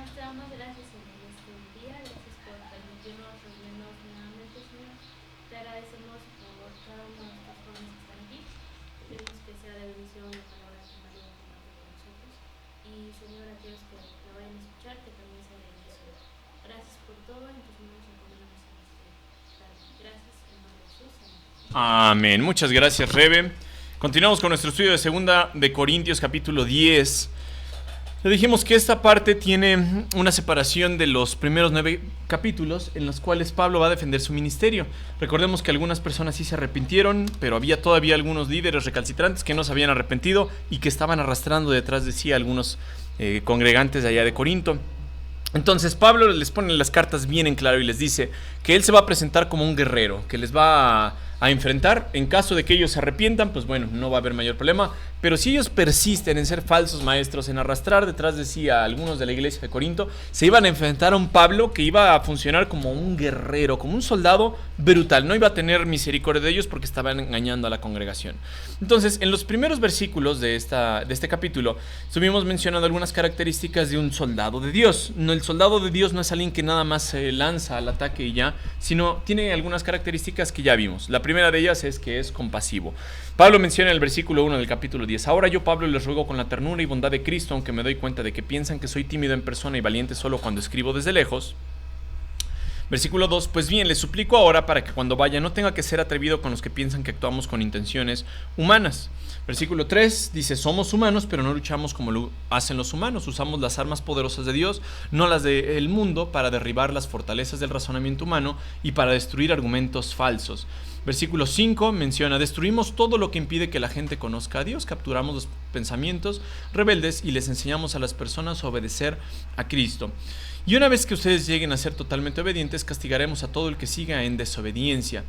Señor, te damos gracias en este día, gracias por permitirnos reunirnos nuevamente, Señor. Te agradecemos por cada uno de estos jóvenes que están aquí. Te pedimos que sea de bendición la palabra que María comparte con nosotros. Y, Señor, aquellos que la vayan a escuchar, que también sea de bendición. Gracias por todo, en tus manos encomendamos en este tarde. Gracias, en nombre de Jesús. Amén. Muchas gracias, Rebe. Continuamos con nuestro estudio de Segunda de Corintios, capítulo 10. Le dijimos que esta parte tiene una separación de los primeros 9 capítulos en los cuales Pablo va a defender su ministerio. Recordemos que algunas personas sí se arrepintieron, pero había todavía algunos líderes recalcitrantes que no se habían arrepentido y que estaban arrastrando detrás de sí a algunos congregantes de allá de Corinto. Entonces Pablo les pone las cartas bien en claro y les dice que él se va a presentar como un guerrero, que les va a enfrentar. En caso de que ellos se arrepientan, pues bueno, no va a haber mayor problema. Pero si ellos persisten en ser falsos maestros, en arrastrar detrás de sí a algunos de la iglesia de Corinto, se iban a enfrentar a un Pablo que iba a funcionar como un guerrero, como un soldado brutal. No iba a tener misericordia de ellos porque estaban engañando a la congregación. Entonces, en los primeros versículos de este capítulo, estuvimos mencionando algunas características de un soldado de Dios. No, el soldado de Dios no es alguien que nada más se lanza al ataque y ya, sino tiene algunas características que ya vimos. La primera de ellas es que es compasivo. Pablo menciona en el versículo 1 del capítulo 10: ahora yo, Pablo, les ruego con la ternura y bondad de Cristo, aunque me doy cuenta de que piensan que soy tímido en persona y valiente solo cuando escribo desde lejos. Versículo 2: pues bien, les suplico ahora para que cuando vaya no tenga que ser atrevido con los que piensan que actuamos con intenciones humanas. Versículo 3 dice: somos humanos, pero no luchamos como lo hacen los humanos. Usamos las armas poderosas de Dios, no las del mundo, para derribar las fortalezas del razonamiento humano y para destruir argumentos falsos. Versículo 5 menciona: destruimos todo lo que impide que la gente conozca a Dios, capturamos los pensamientos rebeldes y les enseñamos a las personas a obedecer a Cristo. Y una vez que ustedes lleguen a ser totalmente obedientes, castigaremos a todo el que siga en desobediencia.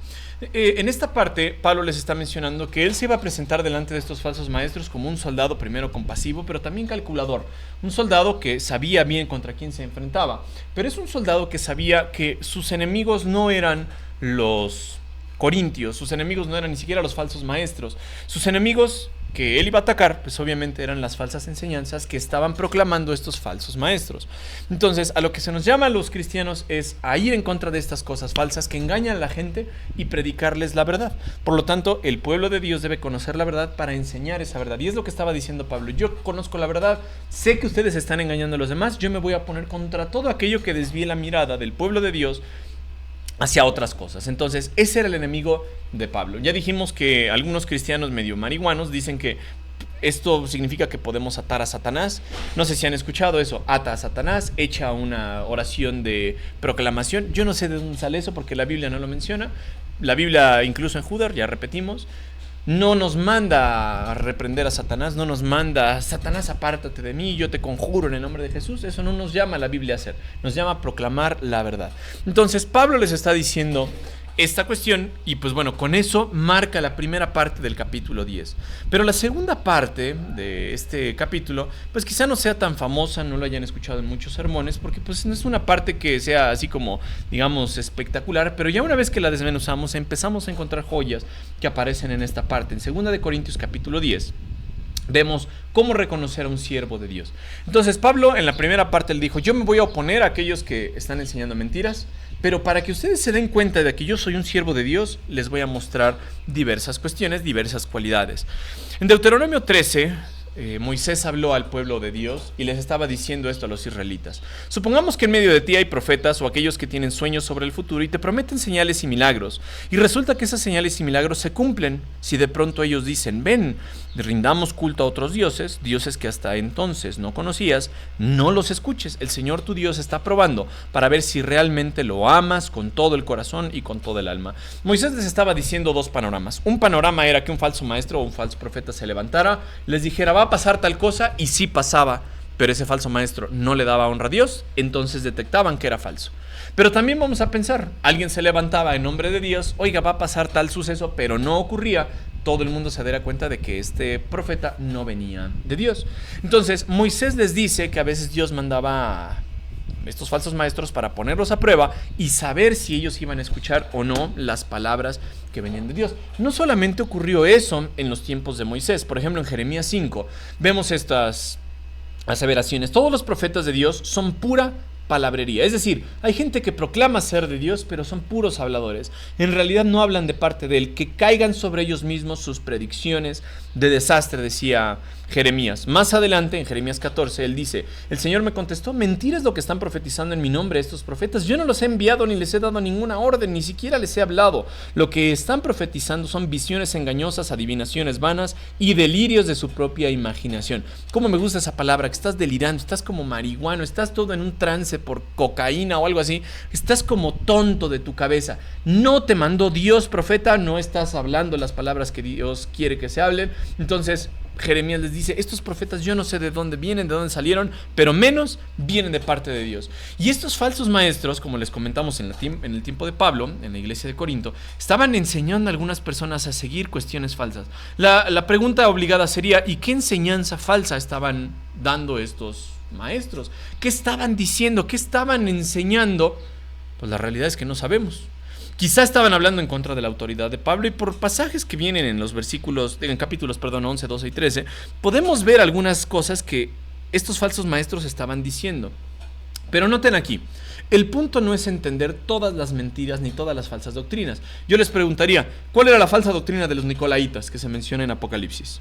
En esta parte, Pablo les está mencionando que él se iba a presentar delante de estos falsos maestros como un soldado primero compasivo, pero también calculador. Un soldado que sabía bien contra quién se enfrentaba. Pero es un soldado que sabía que sus enemigos no eran los corintios, sus enemigos no eran ni siquiera los falsos maestros. Sus enemigos que él iba a atacar, pues obviamente eran las falsas enseñanzas que estaban proclamando estos falsos maestros. Entonces, a lo que se nos llama a los cristianos es a ir en contra de estas cosas falsas que engañan a la gente y predicarles la verdad. Por lo tanto, el pueblo de Dios debe conocer la verdad para enseñar esa verdad. Y es lo que estaba diciendo Pablo: yo conozco la verdad, sé que ustedes están engañando a los demás, yo me voy a poner contra todo aquello que desvíe la mirada del pueblo de Dios hacia otras cosas. Entonces, ese era el enemigo de Pablo. Ya dijimos que algunos cristianos medio marihuanos dicen que esto significa que podemos atar a Satanás. No sé si han escuchado eso: ata a Satanás, echa una oración de proclamación. Yo no sé de dónde sale eso porque la Biblia no lo menciona. La Biblia, incluso en Judas, ya repetimos, no nos manda a reprender a Satanás, no nos manda: Satanás, apártate de mí, yo te conjuro en el nombre de Jesús. Eso no nos llama la Biblia a hacer, nos llama a proclamar la verdad. Entonces Pablo les está diciendo esta cuestión y pues bueno, con eso marca la primera parte del capítulo 10. Pero la segunda parte de este capítulo pues quizá no sea tan famosa, no lo hayan escuchado en muchos sermones, porque pues no es una parte que sea así como, digamos, espectacular, pero ya una vez que la desmenuzamos empezamos a encontrar joyas que aparecen en esta parte. En 2 de Corintios capítulo 10 vemos cómo reconocer a un siervo de Dios. Entonces Pablo en la primera parte él dijo: yo me voy a oponer a aquellos que están enseñando mentiras, pero para que ustedes se den cuenta de que yo soy un siervo de Dios, les voy a mostrar diversas cuestiones, diversas cualidades. En Deuteronomio 13, Moisés habló al pueblo de Dios y les estaba diciendo esto a los israelitas: supongamos que en medio de ti hay profetas o aquellos que tienen sueños sobre el futuro y te prometen señales y milagros, y resulta que esas señales y milagros se cumplen. Si de pronto ellos dicen: ven, rindamos culto a otros dioses, dioses que hasta entonces no conocías, no los escuches. El Señor tu Dios está probando para ver si realmente lo amas con todo el corazón y con todo el alma. Moisés les estaba diciendo dos panoramas. Un panorama era que un falso maestro o un falso profeta se levantara, les dijera: va a pasar tal cosa, y sí pasaba, pero ese falso maestro no le daba honra a Dios, entonces detectaban que era falso. Pero también vamos a pensar: alguien se levantaba en nombre de Dios, oiga, va a pasar tal suceso, pero no ocurría, todo el mundo se daría cuenta de que este profeta no venía de Dios. Entonces Moisés les dice que a veces Dios mandaba a estos falsos maestros para ponerlos a prueba y saber si ellos iban a escuchar o no las palabras que venían de Dios. No solamente ocurrió eso en los tiempos de Moisés. Por ejemplo, en Jeremías 5 vemos estas aseveraciones. Todos los profetas de Dios son pura palabrería. Es decir, hay gente que proclama ser de Dios, pero son puros habladores. En realidad no hablan de parte de Él. Que caigan sobre ellos mismos sus predicciones de desastre, decía Jeremías. Más adelante, en Jeremías 14, él dice: el Señor me contestó, mentira es lo que están profetizando en mi nombre estos profetas. Yo no los he enviado ni les he dado ninguna orden, ni siquiera les he hablado. Lo que están profetizando son visiones engañosas, adivinaciones vanas y delirios de su propia imaginación. ¿Cómo me gusta esa palabra? Que estás delirando, estás como marihuano, estás todo en un trance por cocaína o algo así. Estás como tonto de tu cabeza. No te mandó Dios, profeta, no estás hablando las palabras que Dios quiere que se hablen. Entonces Jeremías les dice: estos profetas yo no sé de dónde vienen, de dónde salieron, pero menos vienen de parte de Dios. Y estos falsos maestros, como les comentamos en el tiempo de Pablo, en la iglesia de Corinto, estaban enseñando a algunas personas a seguir cuestiones falsas. La pregunta obligada sería: ¿y qué enseñanza falsa estaban dando estos maestros? ¿Qué estaban diciendo? ¿Qué estaban enseñando? Pues la realidad es que no sabemos. Quizá estaban hablando en contra de la autoridad de Pablo, y por pasajes que vienen en los capítulos 11, 12 y 13, podemos ver algunas cosas que estos falsos maestros estaban diciendo. Pero noten aquí, el punto no es entender todas las mentiras ni todas las falsas doctrinas. Yo les preguntaría: ¿cuál era la falsa doctrina de los nicolaitas que se menciona en Apocalipsis?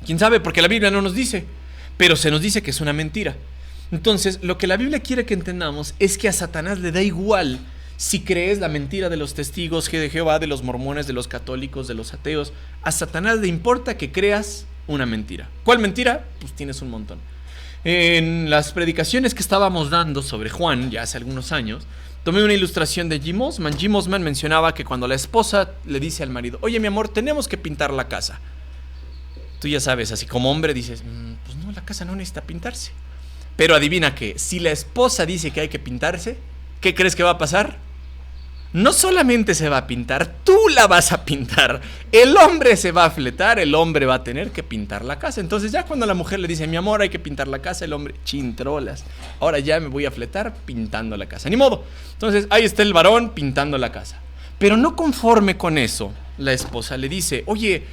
¿Quién sabe? Porque la Biblia no nos dice, pero se nos dice que es una mentira. Entonces, lo que la Biblia quiere que entendamos es que a Satanás le da igual si crees la mentira de los testigos de Jehová, de los mormones, de los católicos, de los ateos. A Satanás le importa que creas una mentira. ¿Cuál mentira? Pues tienes un montón. En las predicaciones que estábamos dando sobre Juan, ya hace algunos años, tomé una ilustración de Jim Osman. Jim Osman mencionaba que cuando la esposa le dice al marido: oye, mi amor, tenemos que pintar la casa. Tú ya sabes, así como hombre dices: pues no, la casa no necesita pintarse. Pero adivina que si la esposa dice que hay que pintarse, ¿qué crees que va a pasar? No solamente se va a pintar, tú la vas a pintar. El hombre se va a fletar, el hombre va a tener que pintar la casa. Entonces ya cuando la mujer le dice: mi amor, hay que pintar la casa, el hombre: chintrolas, ahora ya me voy a fletar pintando la casa. Ni modo. Entonces ahí está el varón pintando la casa. Pero no conforme con eso, la esposa le dice: oye,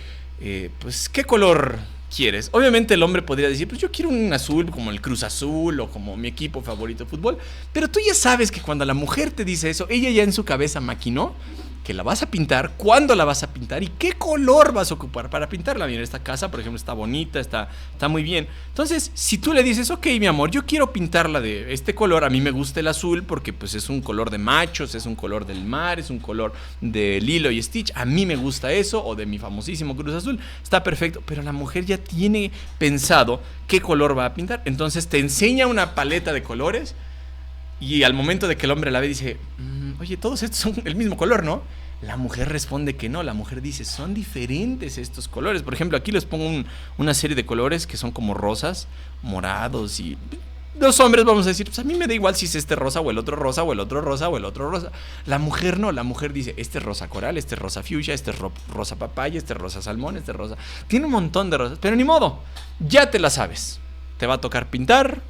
pues ¿qué color quieres? Obviamente el hombre podría decir: pues yo quiero un azul como el Cruz Azul o como mi equipo favorito de fútbol. Pero tú ya sabes que cuando la mujer te dice eso, ella ya en su cabeza maquinó que la vas a pintar, cuándo la vas a pintar y qué color vas a ocupar para pintarla. Mira, esta casa, por ejemplo, está bonita, está muy bien. Entonces, si tú le dices: ok, mi amor, yo quiero pintarla de este color, a mí me gusta el azul porque pues es un color de machos, es un color del mar, es un color de Lilo y Stitch, a mí me gusta eso, o de mi famosísimo Cruz Azul, está perfecto. Pero la mujer ya tiene pensado qué color va a pintar. Entonces te enseña una paleta de colores y al momento de que el hombre la ve dice: oye, todos estos son el mismo color, ¿no? La mujer responde que no. La mujer dice: son diferentes estos colores. Por ejemplo, aquí les pongo una serie de colores que son como rosas, morados, y los hombres vamos a decir: pues a mí me da igual si es este rosa o el otro rosa o el otro rosa o el otro rosa. La mujer no, la mujer dice: este es rosa coral, este es rosa fuchsia, este es rosa papaya, este es rosa salmón, este es rosa... Tiene un montón de rosas, pero ni modo, ya te la sabes. Te va a tocar pintar,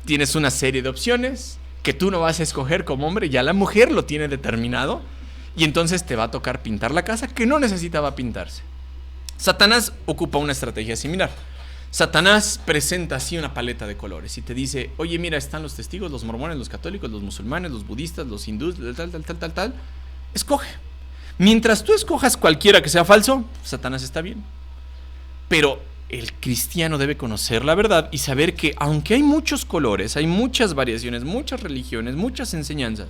tienes una serie de opciones que tú no vas a escoger como hombre, ya la mujer lo tiene determinado, y entonces te va a tocar pintar la casa que no necesitaba pintarse. Satanás ocupa una estrategia similar. Satanás presenta así una paleta de colores y te dice: oye, mira, están los testigos, los mormones, los católicos, los musulmanes, los budistas, los hindúes, tal. Escoge. Mientras tú escojas cualquiera que sea falso, Satanás está bien. Pero el cristiano debe conocer la verdad y saber que aunque hay muchos colores, hay muchas variaciones, muchas religiones, muchas enseñanzas,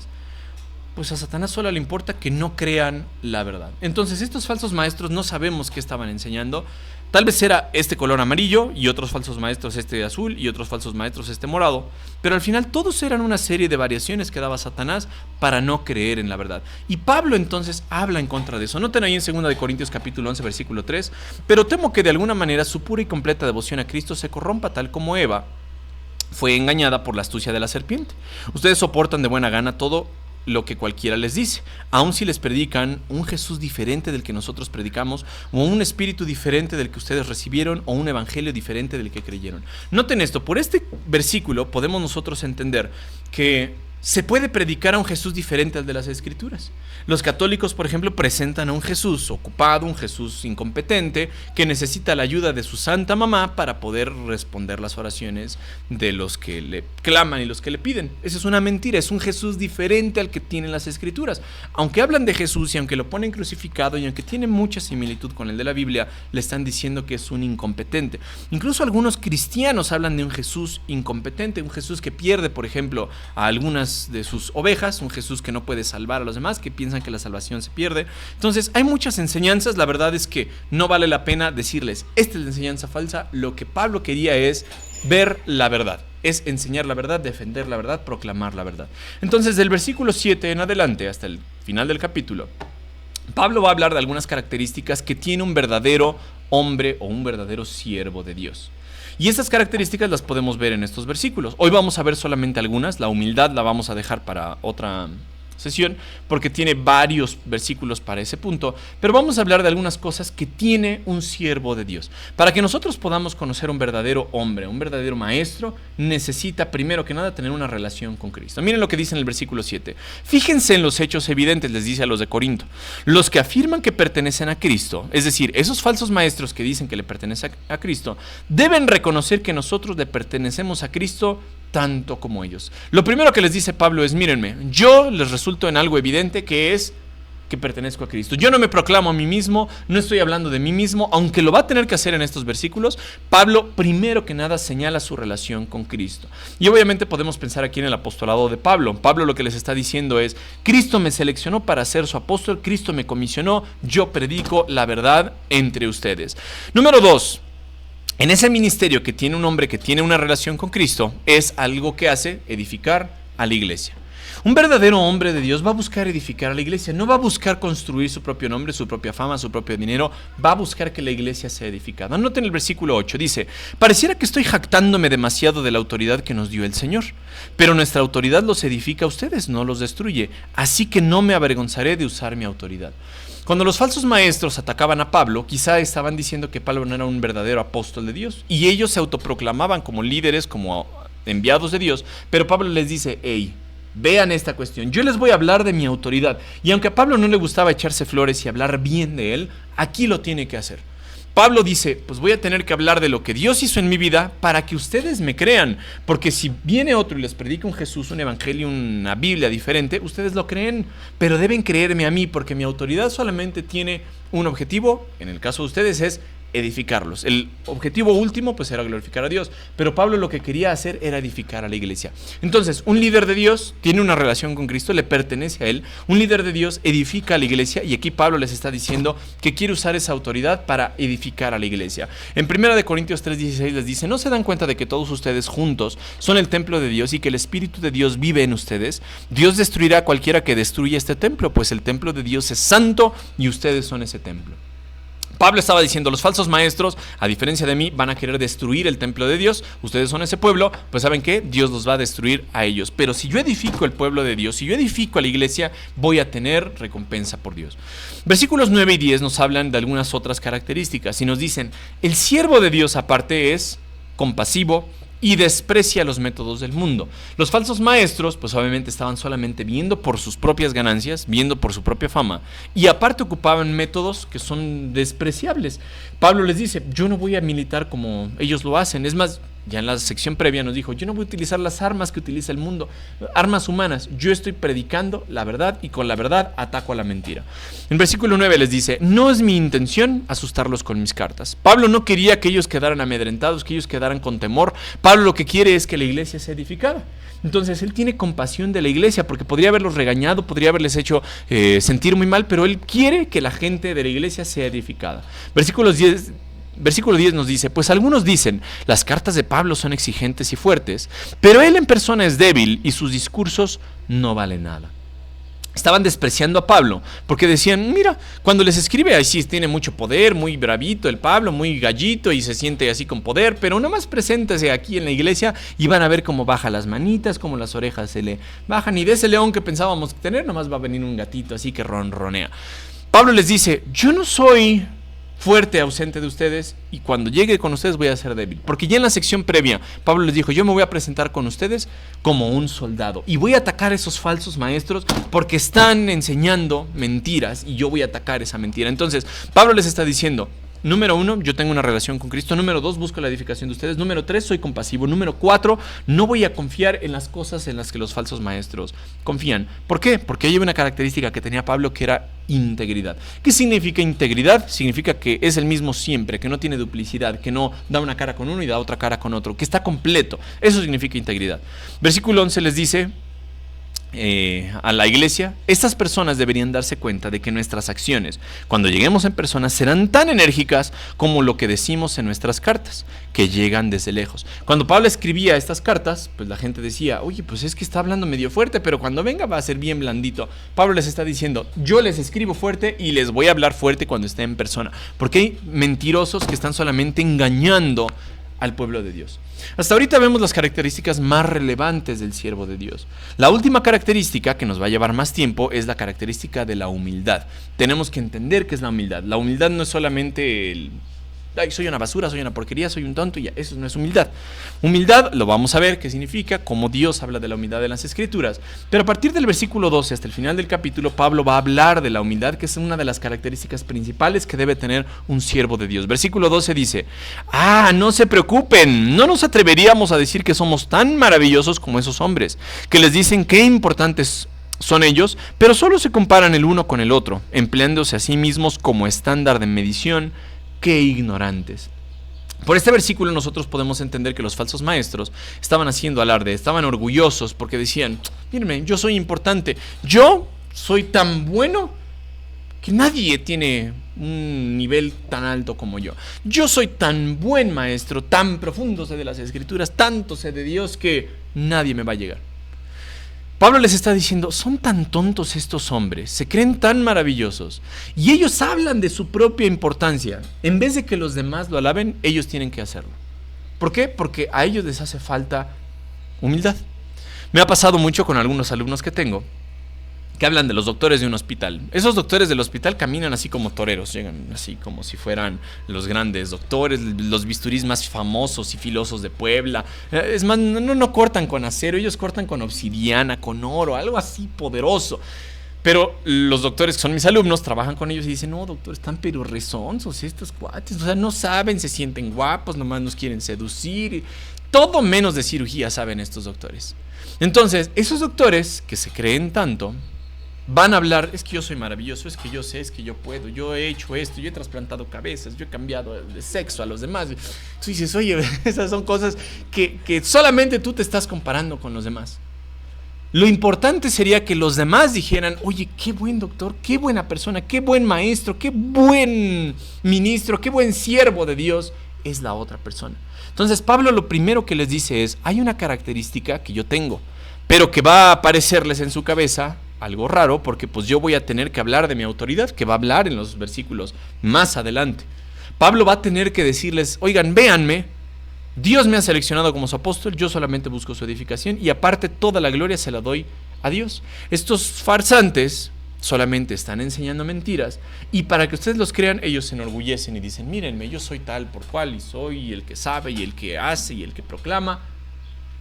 pues a Satanás solo le importa que no crean la verdad. Entonces estos falsos maestros no sabemos qué estaban enseñando. Tal vez era este color amarillo y otros falsos maestros este azul y otros falsos maestros este morado, pero al final todos eran una serie de variaciones que daba Satanás para no creer en la verdad. Y Pablo entonces habla en contra de eso. Noten ahí en 2 Corintios capítulo 11 versículo 3: pero temo que de alguna manera su pura y completa devoción a Cristo se corrompa tal como Eva fue engañada por la astucia de la serpiente. Ustedes soportan de buena gana todo lo que cualquiera les dice, aun si les predican un Jesús diferente del que nosotros predicamos, o un espíritu diferente del que ustedes recibieron, o un evangelio diferente del que creyeron. Noten esto, por este versículo podemos nosotros entender que se puede predicar a un Jesús diferente al de las Escrituras. Los católicos, por ejemplo, presentan a un Jesús ocupado, un Jesús incompetente, que necesita la ayuda de su santa mamá para poder responder las oraciones de los que le claman y los que le piden. Esa es una mentira, es un Jesús diferente al que tienen las Escrituras. Aunque hablan de Jesús y aunque lo ponen crucificado y aunque tiene mucha similitud con el de la Biblia, le están diciendo que es un incompetente. Incluso algunos cristianos hablan de un Jesús incompetente, un Jesús que pierde, por ejemplo, a algunas de sus ovejas, un Jesús que no puede salvar a los demás, que piensan que la salvación se pierde. Entonces hay muchas enseñanzas, la verdad es que no vale la pena decirles, esta es la enseñanza falsa. Lo que Pablo quería es ver la verdad, es enseñar la verdad, defender la verdad, proclamar la verdad. Entonces del versículo 7 en adelante hasta el final del capítulo, Pablo va a hablar de algunas características que tiene un verdadero hombre o un verdadero siervo de Dios. Y estas características las podemos ver en estos versículos. Hoy vamos a ver solamente algunas. La humildad la vamos a dejar para otra sesión porque tiene varios versículos para ese punto, pero vamos a hablar de algunas cosas que tiene un siervo de Dios. Para que nosotros podamos conocer un verdadero hombre, un verdadero maestro, necesita primero que nada tener una relación con Cristo. Miren lo que dice en el versículo 7. Fíjense en los hechos evidentes, les dice a los de Corinto. Los que afirman que pertenecen a Cristo, es decir, esos falsos maestros que dicen que le pertenecen a Cristo, deben reconocer que nosotros le pertenecemos a Cristo tanto como ellos. Lo primero que les dice Pablo es, mírenme, yo les resulto en algo evidente, que es que pertenezco a Cristo. Yo no me proclamo a mí mismo, no estoy hablando de mí mismo, aunque lo va a tener que hacer en estos versículos. Pablo primero que nada señala su relación con Cristo. Y obviamente podemos pensar aquí en el apostolado de Pablo. Pablo lo que les está diciendo es, Cristo me seleccionó para ser su apóstol, Cristo me comisionó, yo predico la verdad entre ustedes. Número 2. En ese ministerio que tiene un hombre que tiene una relación con Cristo, es algo que hace edificar a la iglesia. Un verdadero hombre de Dios va a buscar edificar a la iglesia, no va a buscar construir su propio nombre, su propia fama, su propio dinero, va a buscar que la iglesia sea edificada. Noten el versículo 8, dice, pareciera que estoy jactándome demasiado de la autoridad que nos dio el Señor, pero nuestra autoridad los edifica a ustedes, no los destruye, así que no me avergonzaré de usar mi autoridad. Cuando los falsos maestros atacaban a Pablo, quizá estaban diciendo que Pablo no era un verdadero apóstol de Dios, y ellos se autoproclamaban como líderes, como enviados de Dios, pero Pablo les dice, hey, vean esta cuestión, yo les voy a hablar de mi autoridad, y aunque a Pablo no le gustaba echarse flores y hablar bien de él, aquí lo tiene que hacer. Pablo dice, pues voy a tener que hablar de lo que Dios hizo en mi vida para que ustedes me crean, porque si viene otro y les predica un Jesús, un evangelio, una Biblia diferente, ustedes lo creen, pero deben creerme a mí, porque mi autoridad solamente tiene un objetivo, en el caso de ustedes es edificarlos. El objetivo último pues era glorificar a Dios, pero Pablo lo que quería hacer era edificar a la iglesia. Entonces, un líder de Dios tiene una relación con Cristo, le pertenece a él. Un líder de Dios edifica a la iglesia, y aquí Pablo les está diciendo que quiere usar esa autoridad para edificar a la iglesia. En 1 Corintios 3:16 les dice, ¿no se dan cuenta de que todos ustedes juntos son el templo de Dios y que el Espíritu de Dios vive en ustedes? Dios destruirá a cualquiera que destruya este templo, pues el templo de Dios es santo y ustedes son ese templo. Pablo estaba diciendo, los falsos maestros, a diferencia de mí, van a querer destruir el templo de Dios. Ustedes son ese pueblo, pues ¿saben qué? Dios los va a destruir a ellos. Pero si yo edifico el pueblo de Dios, si yo edifico a la iglesia, voy a tener recompensa por Dios. Versículos 9 y 10 nos hablan de algunas otras características y nos dicen, el siervo de Dios aparte es compasivo y desprecia los métodos del mundo. Los falsos maestros, pues obviamente estaban solamente viendo por sus propias ganancias, viendo por su propia fama, y aparte ocupaban métodos que son despreciables. Pablo les dice, yo no voy a militar como ellos lo hacen. Es más, ya en la sección previa nos dijo, yo no voy a utilizar las armas que utiliza el mundo, armas humanas. Yo estoy predicando la verdad y con la verdad ataco a la mentira. En versículo 9 les dice, no es mi intención asustarlos con mis cartas. Pablo no quería que ellos quedaran amedrentados, que ellos quedaran con temor. Pablo lo que quiere es que la iglesia sea edificada. Entonces él tiene compasión de la iglesia, porque podría haberlos regañado, podría haberles hecho sentir muy mal, pero él quiere que la gente de la iglesia sea edificada. Versículo 10 nos dice, pues algunos dicen, las cartas de Pablo son exigentes y fuertes, pero él en persona es débil y sus discursos no valen nada. Estaban despreciando a Pablo, porque decían, mira, cuando les escribe, ahí sí tiene mucho poder, muy bravito el Pablo, muy gallito y se siente así con poder, pero nomás preséntese aquí en la iglesia y van a ver cómo baja las manitas, cómo las orejas se le bajan, y de ese león que pensábamos tener, nomás va a venir un gatito así que ronronea. Pablo les dice, yo no soy fuerte ausente de ustedes, y cuando llegue con ustedes voy a ser débil. Porque ya en la sección previa, Pablo les dijo, yo me voy a presentar con ustedes como un soldado y voy a atacar a esos falsos maestros porque están enseñando mentiras y yo voy a atacar esa mentira. Entonces, Pablo les está diciendo, número 1, yo tengo una relación con Cristo. Número 2, busco la edificación de ustedes. Número 3, soy compasivo. Número 4, no voy a confiar en las cosas en las que los falsos maestros confían. ¿Por qué? Porque hay una característica que tenía Pablo que era integridad. ¿Qué significa integridad? Significa que es el mismo siempre, que no tiene duplicidad, que no da una cara con uno y da otra cara con otro, que está completo. Eso significa integridad. Versículo 11 les dice a la iglesia, estas personas deberían darse cuenta de que nuestras acciones, cuando lleguemos en persona, serán tan enérgicas como lo que decimos en nuestras cartas, que llegan desde lejos. Cuando Pablo escribía estas cartas, pues la gente decía, oye, pues es que está hablando medio fuerte, pero cuando venga va a ser bien blandito. Pablo les está diciendo, yo les escribo fuerte y les voy a hablar fuerte cuando esté en persona, porque hay mentirosos que están solamente engañando al pueblo de Dios. Hasta ahorita vemos las características más relevantes del siervo de Dios. La última característica, que nos va a llevar más tiempo, es la característica de la humildad. Tenemos que entender qué es la humildad. La humildad no es solamente el ay, soy una basura, soy una porquería, soy un tonto, y ya, eso no es humildad. Humildad, lo vamos a ver qué significa, cómo Dios habla de la humildad en las Escrituras. Pero a partir del versículo 12 hasta el final del capítulo, Pablo va a hablar de la humildad, que es una de las características principales que debe tener un siervo de Dios. Versículo 12 dice, no se preocupen, no nos atreveríamos a decir que somos tan maravillosos como esos hombres, que les dicen qué importantes son ellos, pero solo se comparan el uno con el otro, empleándose a sí mismos como estándar de medición. ¡Qué ignorantes! Por este versículo nosotros podemos entender que los falsos maestros estaban haciendo alarde, estaban orgullosos porque decían, mírenme, yo soy importante, yo soy tan bueno que nadie tiene un nivel tan alto como yo. Yo soy tan buen maestro, tan profundo sé de las Escrituras, tanto sé de Dios que nadie me va a llegar. Pablo les está diciendo, son tan tontos estos hombres, se creen tan maravillosos y ellos hablan de su propia importancia. En vez de que los demás lo alaben, ellos tienen que hacerlo. ¿Por qué? Porque a ellos les hace falta humildad. Me ha pasado mucho con algunos alumnos que tengo que hablan de los doctores de un hospital. Esos doctores del hospital caminan así como toreros, llegan así como si fueran los grandes doctores, los bisturís más famosos y filosos de Puebla. Es más, no cortan con acero, ellos cortan con obsidiana, con oro, algo así poderoso. Pero los doctores que son mis alumnos trabajan con ellos y dicen, no, doctor, están pero rezonzos estos cuates, o sea, no saben, se sienten guapos, nomás nos quieren seducir. Todo menos de cirugía saben estos doctores. Entonces, esos doctores que se creen tanto van a hablar, es que yo soy maravilloso, es que yo sé, es que yo puedo, yo he hecho esto, yo he trasplantado cabezas, yo he cambiado de sexo a los demás. Tú dices, oye, esas son cosas que solamente tú te estás comparando con los demás. Lo importante sería que los demás dijeran, oye, qué buen doctor, qué buena persona, qué buen maestro, qué buen ministro, qué buen siervo de Dios es la otra persona. Entonces Pablo lo primero que les dice es, hay una característica que yo tengo, pero que va a aparecerles en su cabeza algo raro, porque pues yo voy a tener que hablar de mi autoridad, que va a hablar en los versículos más adelante. Pablo va a tener que decirles, oigan, véanme, Dios me ha seleccionado como su apóstol, yo solamente busco su edificación y aparte toda la gloria se la doy a Dios. Estos farsantes solamente están enseñando mentiras y para que ustedes los crean, ellos se enorgullecen y dicen, mírenme, yo soy tal por cual y soy el que sabe y el que hace y el que proclama.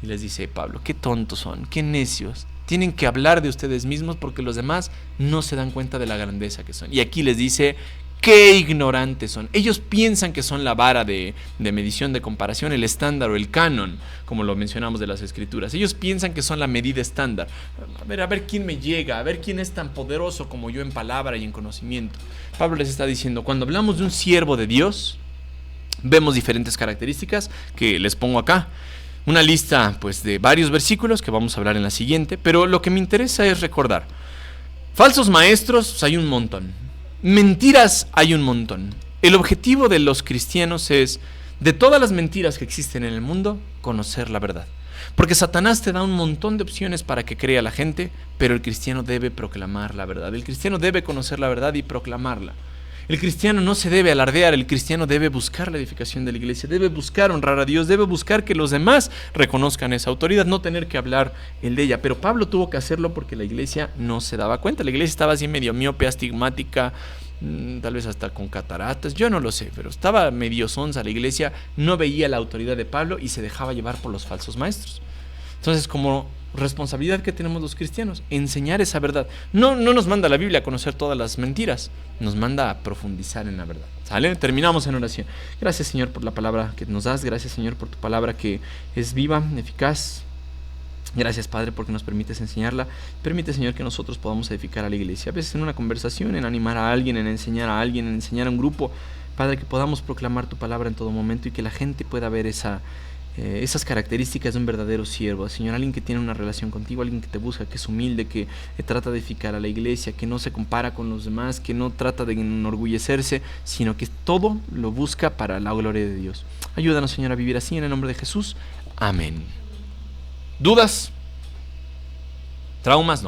Y les dice Pablo, qué tontos son, qué necios. Tienen que hablar de ustedes mismos porque los demás no se dan cuenta de la grandeza que son. Y aquí les dice, qué ignorantes son. Ellos piensan que son la vara de medición, de comparación, el estándar o el canon, como lo mencionamos de las Escrituras. Ellos piensan que son la medida estándar. A ver quién me llega, a ver quién es tan poderoso como yo en palabra y en conocimiento. Pablo les está diciendo, cuando hablamos de un siervo de Dios, vemos diferentes características que les pongo acá. Una lista pues de varios versículos que vamos a hablar en la siguiente, pero lo que me interesa es recordar. Falsos maestros hay un montón. Mentiras hay un montón. El objetivo de los cristianos es, de todas las mentiras que existen en el mundo, conocer la verdad. Porque Satanás te da un montón de opciones para que crea la gente, pero el cristiano debe proclamar la verdad. El cristiano debe conocer la verdad y proclamarla. El cristiano no se debe alardear, el cristiano debe buscar la edificación de la iglesia, debe buscar honrar a Dios, debe buscar que los demás reconozcan esa autoridad, no tener que hablar el de ella. Pero Pablo tuvo que hacerlo porque la iglesia no se daba cuenta, la iglesia estaba así medio miope, astigmática, tal vez hasta con cataratas, yo no lo sé, pero estaba medio sonsa la iglesia, no veía la autoridad de Pablo y se dejaba llevar por los falsos maestros. Entonces, como responsabilidad que tenemos los cristianos, enseñar esa verdad. No nos manda la Biblia a conocer todas las mentiras, nos manda a profundizar en la verdad. ¿Sale? Terminamos en oración. Gracias, Señor, por la palabra que nos das. Gracias, Señor, por tu palabra que es viva, eficaz. Gracias, Padre, porque nos permites enseñarla. Permite, Señor, que nosotros podamos edificar a la iglesia. A veces en una conversación, en animar a alguien, en enseñar a alguien, en enseñar a un grupo. Padre, que podamos proclamar tu palabra en todo momento y que la gente pueda ver esas características de un verdadero siervo, Señor, alguien que tiene una relación contigo, alguien que te busca, que es humilde, que trata de edificar a la iglesia, que no se compara con los demás, que no trata de enorgullecerse, sino que todo lo busca para la gloria de Dios. Ayúdanos, Señor, a vivir así en el nombre de Jesús. Amén. ¿Dudas? ¿Traumas? No.